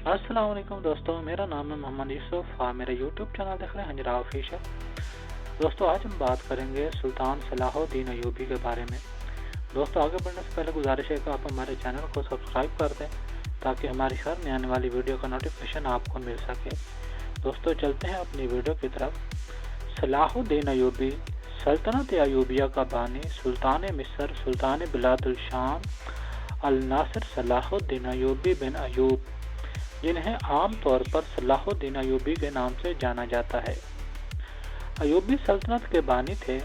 السلام علیکم دوستوں، میرا نام ہے محمد یوسف۔ میرا یوٹیوب چینل دیکھ رہے ہیں ہنجرا آفیشل۔ دوستوں آج ہم بات کریں گے سلطان صلاح الدین ایوبی کے بارے میں۔ دوستوں آگے بڑھنے سے پہلے گزارش ہے کہ آپ ہمارے چینل کو سبسکرائب کر دیں تاکہ ہماری ہر نئی آنے والی ویڈیو کا نوٹیفیکیشن آپ کو مل سکے۔ دوستوں چلتے ہیں اپنی ویڈیو کی طرف۔ صلاح الدین ایوبی سلطنت ایوبیہ کا بانی، سلطان مصر، سلطان بلاد الشام الناصر صلاح الدین ایوبی بن ایوب، جنہیں عام طور پر صلاح الدین ایوبی کے نام سے جانا جاتا ہے، ایوبی سلطنت کے بانی تھے۔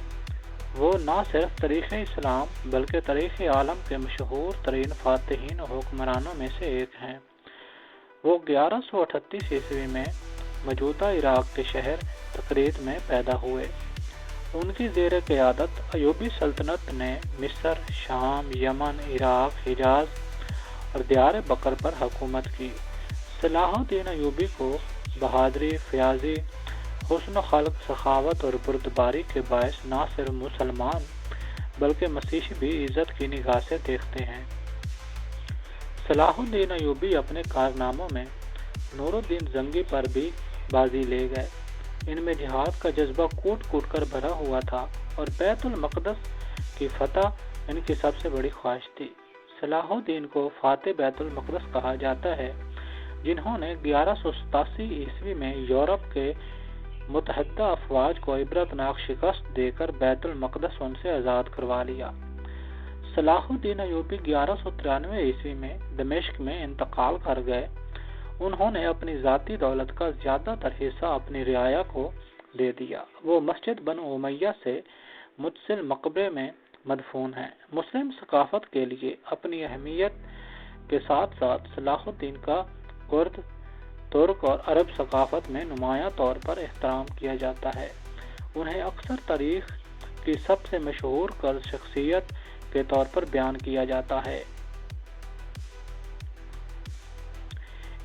وہ نہ صرف تاریخ اسلام بلکہ تاریخ عالم کے مشہور ترین فاتحین و حکمرانوں میں سے ایک ہیں۔ وہ 1138 عیسوی میں موجودہ عراق کے شہر تقریت میں پیدا ہوئے۔ ان کی زیر قیادت ایوبی سلطنت نے مصر، شام، یمن، عراق، حجاز اور دیار بکر پر حکومت کی۔ صلاح الدین ایوبی کو بہادری، فیاضی، حسن خلق، سخاوت اور بردباری کے باعث نہ صرف مسلمان بلکہ مسیحی بھی عزت کی نگاہ سے دیکھتے ہیں۔ صلاح الدین ایوبی اپنے کارناموں میں نور الدین زنگی پر بھی بازی لے گئے۔ ان میں جہاد کا جذبہ کوٹ کوٹ کر بھرا ہوا تھا اور بیت المقدس کی فتح ان کی سب سے بڑی خواہش تھی۔ صلاح الدین کو فاتح بیت المقدس کہا جاتا ہے، جنہوں نے 1187 عیسوی میں یورپ کے متحدہ افواج کو عبرتناک شکست دے کر بیت المقدس ان سے آزاد کروا لیا۔ صلاح الدین ایوبی 1193 عیسوی میں دمشق میں انتقال کر گئے۔ انہوں نے اپنی ذاتی دولت کا زیادہ تر حصہ اپنی رعایا کو دے دیا۔ وہ مسجد بنو امیہ سے متصل مقبرے میں مدفون ہیں۔ مسلم ثقافت کے لیے اپنی اہمیت کے ساتھ ساتھ صلاح الدین کا کرد، ترک اور عرب ثقافت میں نمایاں طور پر احترام کیا جاتا ہے۔ انہیں اکثر تاریخ کی سب سے مشہور کرد شخصیت کے طور پر بیان کیا جاتا ہے۔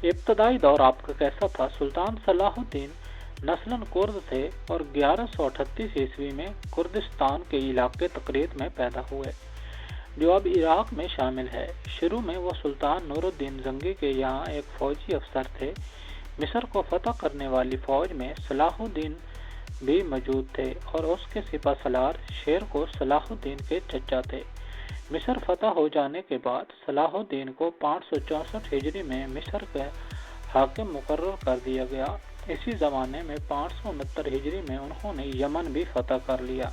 ابتدائی دور آپ کا کیسا تھا؟ سلطان صلاح الدین نسلاً کرد تھے اور 1138 عیسوی میں کردستان کے علاقے تقریت میں پیدا ہوئے، جو اب عراق میں شامل ہے۔ شروع میں وہ سلطان نور الدین زنگی کے یہاں ایک فوجی افسر تھے۔ مصر کو فتح کرنے والی فوج میں صلاح الدین بھی موجود تھے اور اس کے سپہ سالار شیر کو صلاح الدین کے چچا تھے۔ مصر فتح ہو جانے کے بعد صلاح الدین کو 564 ہجری میں مصر کا حاکم مقرر کر دیا گیا۔ اسی زمانے میں 569 ہجری میں انہوں نے یمن بھی فتح کر لیا۔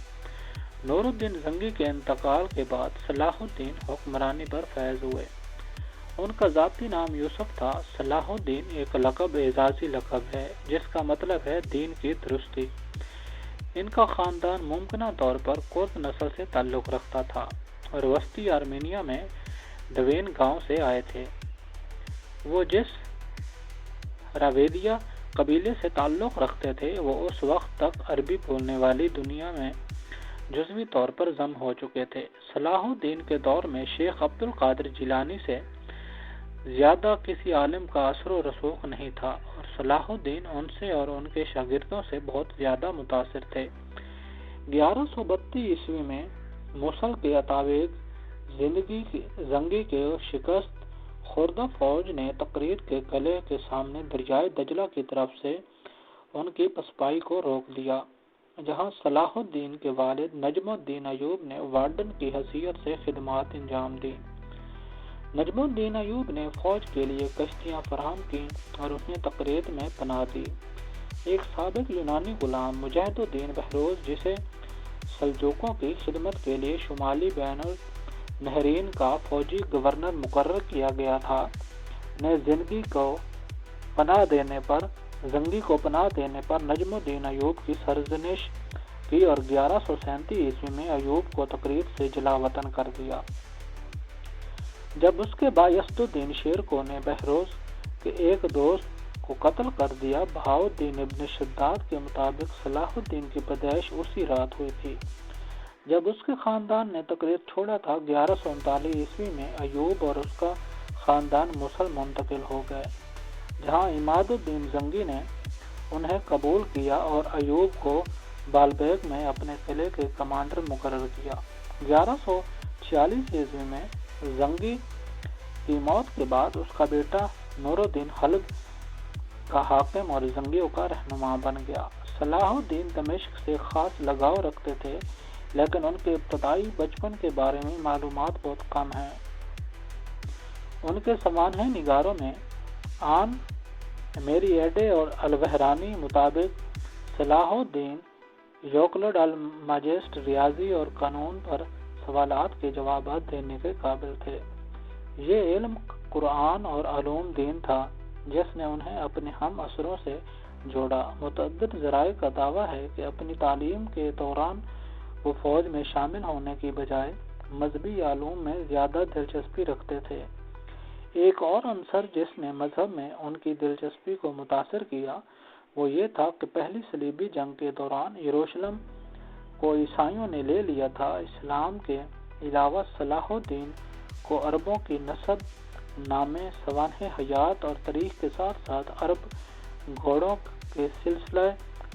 نور الدین زنگی کے انتقال کے بعد صلاح الدین حکمرانی پر فیض ہوئے۔ ان کا ذاتی نام یوسف تھا۔ صلاح الدین ایک لقب اعزازی لقب ہے جس کا مطلب ہے دین کی درستی۔ ان کا خاندان ممکنہ طور پر کرد نسل سے تعلق رکھتا تھا اور وسطی آرمینیا میں ڈوین گاؤں سے آئے تھے۔ وہ جس راویدیا قبیلے سے تعلق رکھتے تھے وہ اس وقت تک عربی بولنے والی دنیا میں جزوی طور پر ضم ہو چکے تھے۔ صلاح الدین کے دور میں شیخ عبد القادر جیلانی سے زیادہ کسی عالم کا اثر و رسوخ نہیں تھا اور صلاح الدین ان سے اور ان کے شاگردوں سے بہت زیادہ متاثر تھے۔ 1132 عیسوی میں موصل کے اتابیگ زنگی کے شکست خوردہ فوج نے تقریت کے قلعے کے سامنے دریائے دجلہ کی طرف سے ان کی پسپائی کو روک دیا، جہاں صلاح الدین کے والد نجم الدین ایوب نے وارڈن کی حیثیت سے خدمات انجام دی۔ نجم الدین ایوب نے فوج کے لیے کشتیاں فراہم کی اور انہیں تقریت میں پناہ دی۔ ایک سابق یونانی غلام مجاہد الدین بہروز، جسے سلجوقوں کی خدمت کے لیے شمالی بین النہرین کا فوجی گورنر مقرر کیا گیا تھا، نے زنگی کو پناہ دینے پر نجم الدین ایوب کی سرزنش کی اور 1137 عیسوی میں ایوب کو تقریت سے جلا وطن کر دیا۔ جب اس کے بھائی اسد الدین شیرکو نے بہروز کے ایک دوست کو قتل کر دیا، بہاؤالدین ابن شداد کے مطابق صلاح الدین کی پیدائش اسی رات ہوئی تھی جب اس کے خاندان نے تقریت چھوڑا تھا۔ 1139 عیسوی میں ایوب اور اس کا خاندان موصل منتقل ہو گئے، جہاں عماد الدین زنگی نے انہیں قبول کیا اور ایوب کو بالبیک میں اپنے قلعے کے کمانڈر مقرر کیا۔ 1146 عیسوی میں زنگی کی موت کے بعد اس کا بیٹا نور الدین حلب کا حاکم اور زنگیوں کا رہنما بن گیا۔ صلاح الدین دمشق سے خاص لگاؤ رکھتے تھے، لیکن ان کے ابتدائی بچپن کے بارے میں معلومات بہت کم ہیں۔ ان کے سوانح نگاروں میں آن میری ایڈے اور البحرانی مطابق صلاح الدین یوکلڈ الماجسٹ ریاضی اور قانون پر سوالات کے جوابات دینے کے قابل تھے۔ یہ علم قرآن اور علوم دین تھا جس نے انہیں اپنے ہم عصروں سے جوڑا۔ متعدد ذرائع کا دعویٰ ہے کہ اپنی تعلیم کے دوران وہ فوج میں شامل ہونے کی بجائے مذہبی علوم میں زیادہ دلچسپی رکھتے تھے۔ ایک اور عنصر جس نے مذہب میں ان کی دلچسپی کو متاثر کیا وہ یہ تھا کہ پہلی صلیبی جنگ کے دوران یروشلم کو عیسائیوں نے لے لیا تھا۔ اسلام کے علاوہ صلاح الدین کو عربوں کی نسب نامے، سوانح حیات اور تاریخ کے ساتھ ساتھ عرب گھوڑوں کے سلسلہ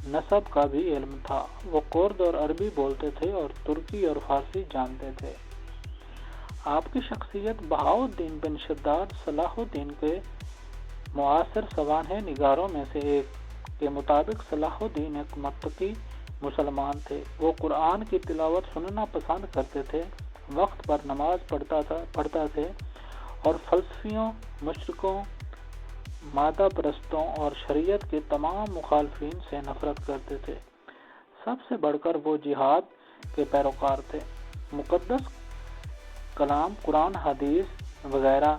نسب کا بھی علم تھا۔ وہ کرد اور عربی بولتے تھے اور ترکی اور فارسی جانتے تھے۔ آپ کی شخصیت بہاؤالدین بن شداد صلاح الدین کے معاصر سوانح نگاروں میں سے ایک کے مطابق صلاح الدین ایک متقی مسلمان تھے۔ وہ قرآن کی تلاوت سننا پسند کرتے تھے، وقت پر نماز پڑھتا تھے اور فلسفیوں، مشرکوں، مادہ پرستوں اور شریعت کے تمام مخالفین سے نفرت کرتے تھے۔ سب سے بڑھ کر وہ جہاد کے پیروکار تھے۔ مقدس کلام، قرآن، حدیث وغیرہ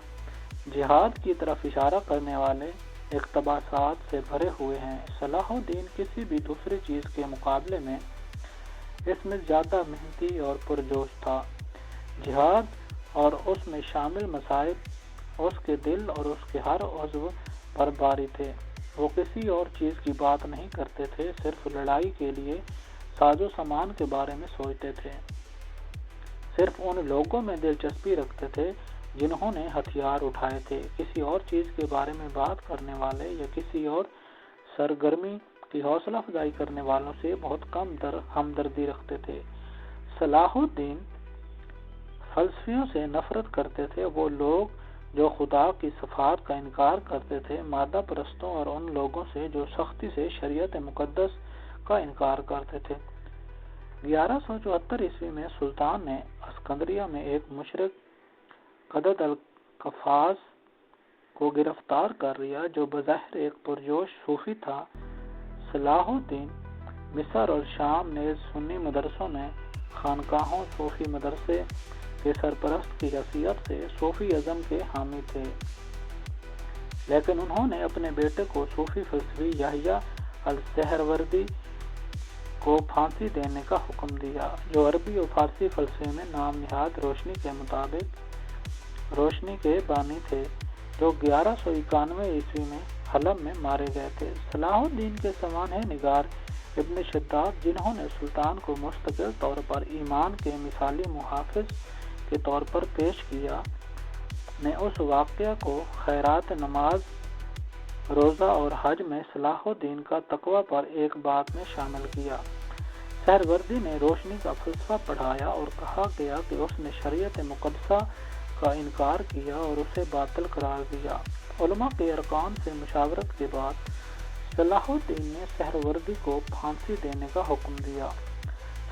جہاد کی طرف اشارہ کرنے والے اقتباسات سے بھرے ہوئے ہیں۔ صلاح الدین کسی بھی دوسری چیز کے مقابلے میں اس میں زیادہ محنتی اور پرجوش تھا۔ جہاد اور اس میں شامل مصائب اس کے دل اور اس کے ہر عضو پر باری تھے۔ وہ کسی اور چیز کی بات نہیں کرتے تھے، صرف لڑائی کے لیے ساز و سامان کے بارے میں سوچتے تھے۔ صرف ان لوگوں میں دلچسپی رکھتے تھے جنہوں نے ہتھیار اٹھائے تھے۔ کسی اور چیز کے بارے میں بات کرنے والے یا کسی اور سرگرمی کی حوصلہ افزائی کرنے والوں سے بہت کم ہمدردی رکھتے تھے۔ صلاح الدین فلسفیوں سے نفرت کرتے تھے، وہ لوگ جو خدا کی صفات کا انکار کرتے تھے، مادہ پرستوں اور ان لوگوں سے جو سختی سے شریعت مقدس کا انکار کرتے تھے۔ 1174 عیسوی میں سلطان نے اسکندریہ میں ایک مشرک قدد القفاز کو گرفتار کر لیا جو بظاہر ایک پرجوش صوفی تھا۔ صلاح الدین مصر اور شام نیز سنی مدرسوں میں خانقاہوں، صوفی مدرسے کے سرپرست کی حیثیت سے صوفی ازم کے حامی تھے، لیکن انہوں نے اپنے بیٹے کو صوفی فلسفی یحییٰ السہروردی کو پھانسی دینے کا حکم دیا، جو عربی اور فارسی فلسفے میں نام نہاد روشنی کے مطابق روشنی کے بانی تھے، جو 1191 عیسوی میں حلب میں مارے گئے تھے۔ صلاح الدین کے سوانح نگار ابن شداد، جنہوں نے سلطان کو مستقل طور پر ایمان کے مثالی محافظ کے طور پر پیش کیا، نے اس واقعہ کو خیرات، نماز، روزہ اور حج میں صلاح الدین کا تقوی پر ایک بات میں شامل کیا۔ سہروردی نے روشنی کا فلسفہ پڑھایا اور کہا گیا کہ اس نے شریعت مقدسہ کا انکار کیا اور اسے باطل قرار دیا۔ علماء کے ارکان سے مشاورت کے بعد صلاح الدین نے سہروردی کو پھانسی دینے کا حکم دیا۔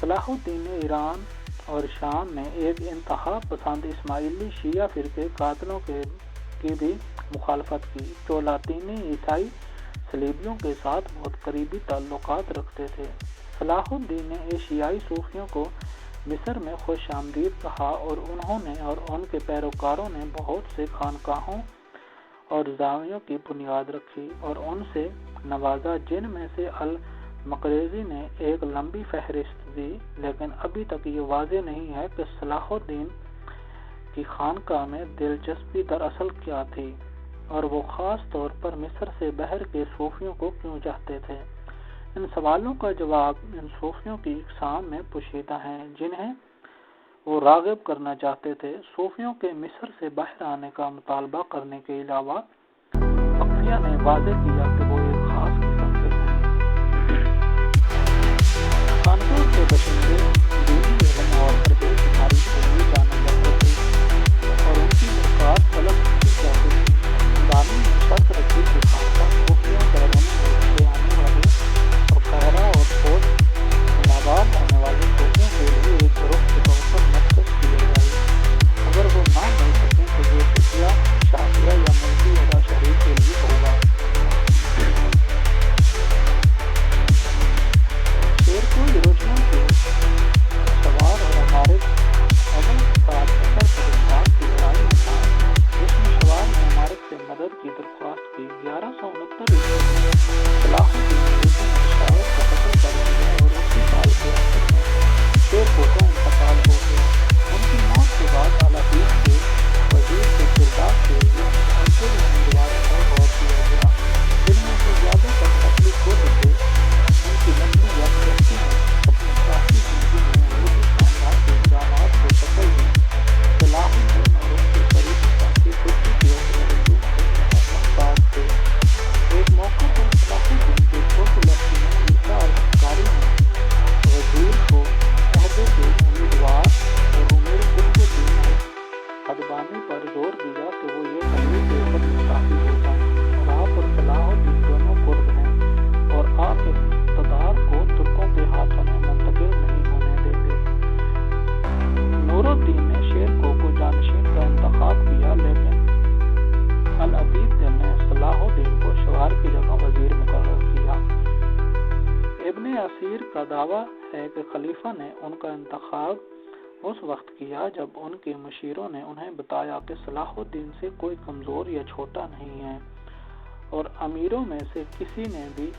صلاح الدین نے ایران اور شام میں ایک انتہا پسند اسماعیلی شیعہ فرقے قاتلوں کی بھی مخالفت کی، جو لاطینی عیسائی صلیبیوں کے ساتھ بہت قریبی تعلقات رکھتے تھے۔ صلاح الدین نے ایشیائی صوفیوں کو مصر میں خوش آمدید کہا اور انہوں نے اور ان کے پیروکاروں نے بہت سے خانقاہوں اور زاویوں کی بنیاد رکھی اور ان سے نوازا، جن میں سے المقریزی نے ایک لمبی فہرست دی، لیکن ابھی تک یہ واضح نہیں ہے کہ صلاح الدین کی خانقاہ میں دلچسپی دراصل کیا تھی اور وہ خاص طور پر مصر سے باہر کے صوفیوں کو کیوں چاہتے تھے۔ ان سوالوں کا جواب ان صوفیوں کی اقسام میں پوشیدہ ہیں جنہیں وہ راغب کرنا چاہتے تھے۔ صوفیوں کے مصر سے باہر آنے کا مطالبہ کرنے کے علاوہ بقیہ نے واضح کیا کہ وہ ایک خاص قسم کے ہیں۔ خانقاہ کے باشندے دینی علم اور پرہیز کی تاریخ کے لیے جانے جاتے تھے اور ان کی ملاقات طلب کی جاتی تھی۔ درخواست کی 1169 میں صلاح الدین ایوبی نے شاعر کو قتل کر دیا اور اسی سال کے آخر میں شیرکوٹ کا انتقال ہو گیا۔ ان کی موت کے بعد العدید کے وزیر کے کردار کے لیے مناسب امیدواروں پر غور کیا گیا، جن میں سے زیادہ تر اصلی خود تھے۔ ان کی لمبی یکجہتی نے اپنی سیاسی زندگی میں ایوبی خاندان کے اقدامات کو شکل دی۔ صلاح الدین اور ان کے قریبی ساتھی خودی کی رسوم سے محتاج تھے۔ ایک موقع پر صلاح الدین کے چھوٹے لڑکیوں عیسیٰ الحقاری نے وزیر کو عہدے کے امیدوار اور امیر قطب الدین ادبانی پر زور دیا کہ وہ یہ تحریر دے کر مستعفی ہو جائیں اور آپ اور صلاح الدین دونوں کرد ہیں اور آپ اقتدار کو ترکوں کے ہاتھوں میں منتقل نہیں ہونے دیں گے۔ نور الدین نے شیرکوٹ کو جانشین کا انتخاب کیا، لیکن العدید نے صلاح الدین کو شوار کی جگہ وزیر مقرر کیا۔ ابن اسیر کا دعویٰ ہے کہ خلیفہ نے ان کا انتخاب اس وقت کیا جب ان کے مشیروں نے انہیں بتایا کہ صلاح الدین سے کوئی کمزور یا چھوٹا نہیں ہے، اور امیروں میں سے کسی نے بھی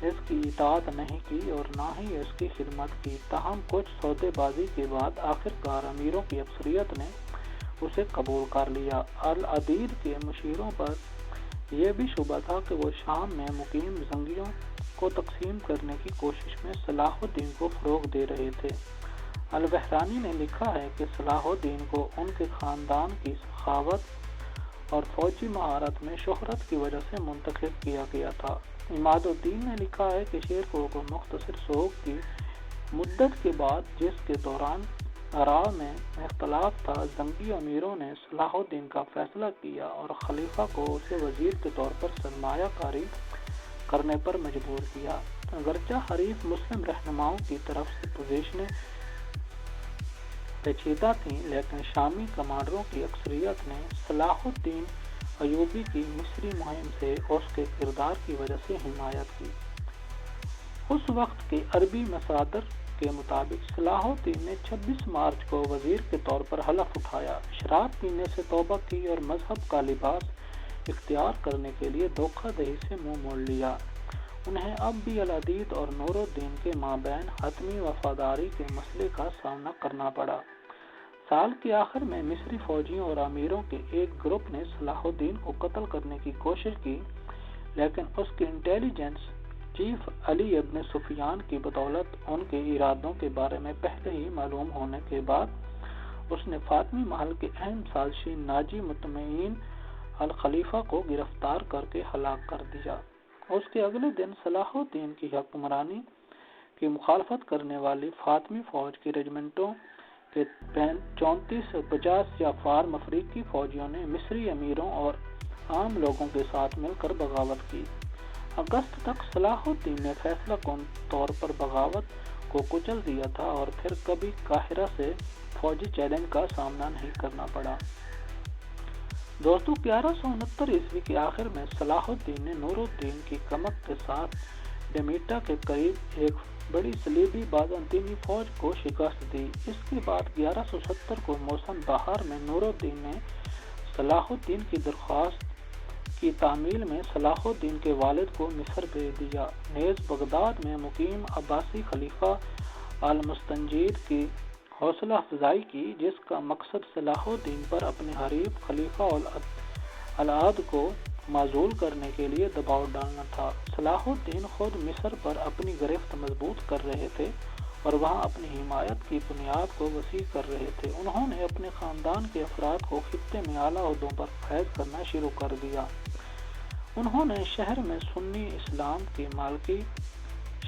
اس کی اطاعت نہیں کی اور نہ ہی اس کی خدمت کی۔ تاہم کچھ سودے بازی کے بعد آخرکار امیروں کی اکثریت نے اسے قبول کر لیا۔ العدید کے مشیروں پر یہ بھی شبہ تھا کہ وہ شام میں مقیم زنگیوں کو تقسیم کرنے کی کوشش میں صلاح الدین کو فروغ دے رہے تھے۔ البحرانی نے لکھا ہے کہ صلاح الدین کو ان کے خاندان کی سخاوت اور فوجی مہارت میں شہرت کی وجہ سے منتخب کیا گیا تھا۔ عماد الدین نے لکھا ہے کہ شیرکوٹ کو مختصر سوگ کی مدت کے بعد، جس کے دوران آراء میں اختلاف تھا، زنگی امیروں نے صلاح الدین کا فیصلہ کیا اور خلیفہ کو اسے وزیر کے طور پر سرمایہ کاری کرنے پر مجبور کیا۔ اگرچہ حریف مسلم رہنماؤں کی طرف سے پوزیشنیں پیچیدہ تھیں، لیکن شامی کمانڈروں کی اکثریت نے صلاح الدین ایوبی کی مصری مہم سے اس کے کردار کی وجہ سے حمایت کی۔ اس وقت کے عربی مصادر کے مطابق صلاح الدین نے 26 مارچ کو وزیر کے طور پر حلف اٹھایا، شراب پینے سے توبہ کی اور مذہب کا لباس اختیار کرنے کے لیے دھوکہ دہی سے منہ موڑ لیا۔ انہیں اب بھی العدید اور نور الدین کے مابین حتمی وفاداری کے مسئلے کا سامنا کرنا پڑا۔ سال کے آخر میں مصری فوجیوں اور امیروں کے ایک گروپ نے صلاح الدین کو قتل کرنے کی کوشش کی، لیکن اس کے انٹیلیجنس چیف علی ابن سفیان کی بدولت ان کے ارادوں کے بارے میں پہلے ہی معلوم ہونے کے بعد اس نے فاطمی محل کے اہم سازشی ناجی مطمئن الخلیفہ کو گرفتار کر کے ہلاک کر دیا۔ اس کے اگلے دن صلاح الدین کی حکمرانی کی مخالفت کرنے والی فاطمی فوج کی رجمنٹوں کے 3450 سیافار افریقی فوجیوں نے مصری امیروں اور عام لوگوں کے ساتھ مل کر بغاوت کی۔ اگست تک صلاح الدین نے فیصلہ کن طور پر بغاوت کو کچل دیا تھا اور پھر کبھی قاہرہ سے فوجی چیلنج کا سامنا نہیں کرنا پڑا۔ دوستو، 1169 عیسوی کے آخر میں صلاح الدین نے نور الدین کی کمک کے ساتھ ڈمیٹا کے قریب ایک بڑی صلیبی بازنطینی فوج کو شکست دی۔ اس کے بعد 1170 کو موسم بہار میں نور الدین نے صلاح الدین کی درخواست کی تعمیل میں صلاح الدین کے والد کو مصر بھیج دیا۔ نیز بغداد میں مقیم عباسی خلیفہ المستنجد کی حوصلہ افزائی کی، جس کا مقصد صلاح الدین پر اپنے حریف خلیفہ العاد کو معزول کرنے کے لیے دباؤ ڈالنا تھا۔ صلاح الدین خود مصر پر اپنی گرفت مضبوط کر رہے تھے اور وہاں اپنی حمایت کی بنیاد کو وسیع کر رہے تھے۔ انہوں نے اپنے خاندان کے افراد کو خطے میں اعلیٰ عہدوں پر فائز کرنا شروع کر دیا۔ انہوں نے شہر میں سنی اسلام کی مالکی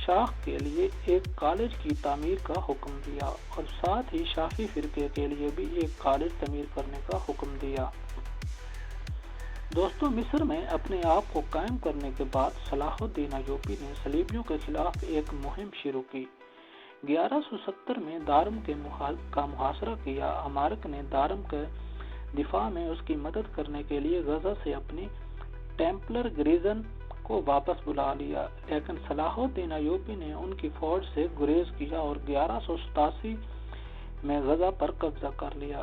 شاخ کے لیے ایک کالج کی تعمیر کا حکم دیا اور ساتھ ہی شافعی فرقے کے لیے بھی ایک کالج تعمیر کرنے کا حکم دیا۔ دوستو، مصر میں اپنے آپ کو قائم کرنے کے بعد صلاح الدین ایوبی نے صلیبیوں کے خلاف ایک مہم شروع کی۔ 1170 میں دارم کا محاصرہ کیا۔ امارک نے دارم کے دفاع میں اس کی مدد کرنے کے لیے غزہ سے اپنی ٹیمپلر گریزن کو واپس بلا لیا، لیکن صلاح الدین ایوبی نے ان کی فوج سے گریز کیا اور 1187 میں غزہ پر قبضہ کر لیا۔